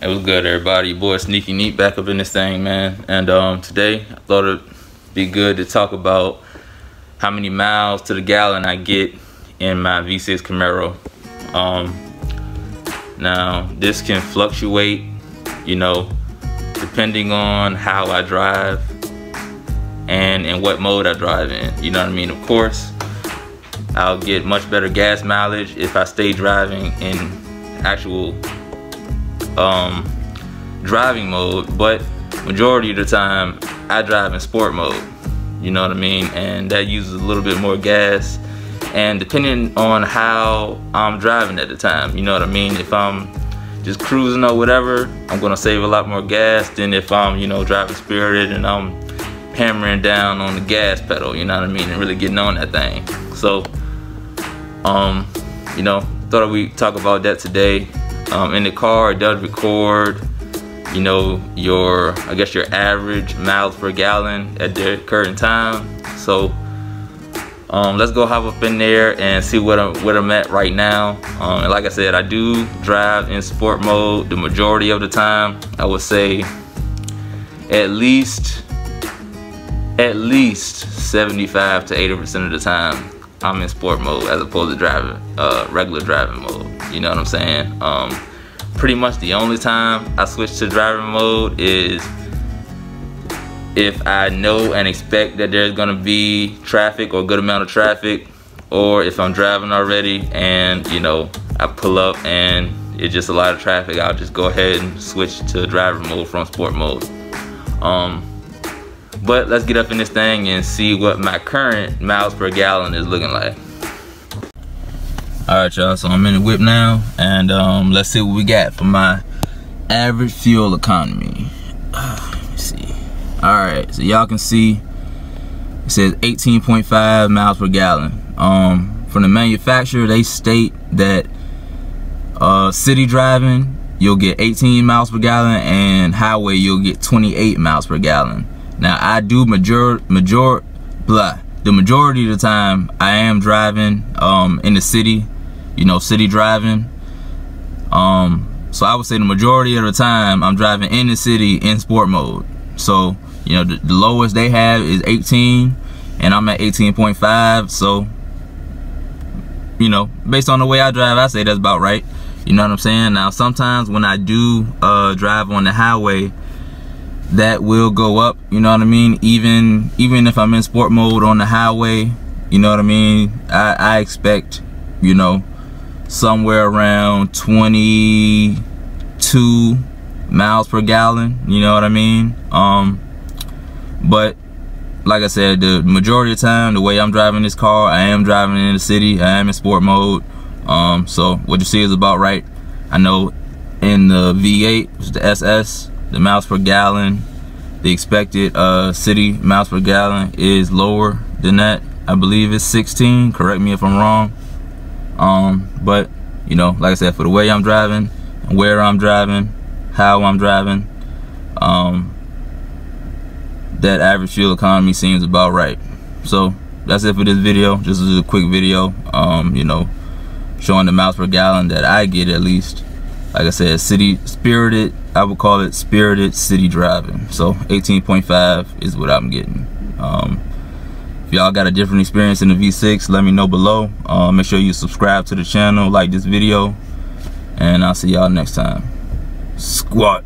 It was good, everybody. Your boy Sneaky Neat back up in this thing, man. And today I thought it'd be good to talk about how many miles to the gallon I get in my V6 Camaro. Now this can fluctuate, you know, depending on how I drive and in what mode I drive in. You know what I mean? Of course, I'll get much better gas mileage if I stay driving in actual driving mode, but majority of the time I drive in sport mode, you know what I mean, and that uses a little bit more gas, and depending on how I'm driving at the time, you know what I mean, if I'm just cruising or whatever, I'm gonna save a lot more gas than if I'm, you know, driving spirited and I'm hammering down on the gas pedal, you know what I mean, and really getting on that thing. So you know, thought we'd talk about that today. In the car, it does record, you know, I guess your average miles per gallon at the current time. So let's go hop up in there and see what I'm at right now. And like I said, I do drive in sport mode the majority of the time. I would say at least 75 to 80% of the time I'm in sport mode as opposed to driving regular driving mode. You know what I'm saying? Pretty much the only time I switch to driving mode is if I know and expect that there's gonna be traffic or a good amount of traffic, or if I'm driving already and, you know, I pull up and it's just a lot of traffic, I'll just go ahead and switch to driving mode from sport mode. But let's get up in this thing and see what my current miles per gallon is looking like. Alright, y'all, so I'm in the whip now, and let's see what we got for my average fuel economy. Let me see. Alright, so y'all can see it says 18.5 miles per gallon. From the manufacturer, they state that city driving you'll get 18 miles per gallon and highway you'll get 28 miles per gallon. Now I do the majority of the time I am driving in the city, you know, city driving. So I would say the majority of the time I'm driving in the city in sport mode. So, you know, the lowest they have is 18 and I'm at 18.5. So, you know, based on the way I drive, I say that's about right. You know what I'm saying? Now sometimes when I do drive on the highway, that will go up, you know what I mean, even if I'm in sport mode on the highway, you know what I mean, I expect, you know, somewhere around 22 miles per gallon, you know what I mean. But like I said, the majority of the time, the way I'm driving this car, I am driving in the city, I am in sport mode. So what you see is about right. I know in the V8, which is the SS, the miles per gallon, the expected city miles per gallon is lower than that. I believe it's 16, correct me if I'm wrong. But you know, like I said, for the way I'm driving, where I'm driving, how I'm driving, that average fuel economy seems about right. So that's it for this video. This is a quick video, you know, showing the miles per gallon that I get, at least. Like I said, city spirited, I would call it spirited city driving. So 18.5 is what I'm getting. If y'all got a different experience in the V6, let me know below. Make sure you subscribe to the channel, like this video, and I'll see y'all next time. Squat.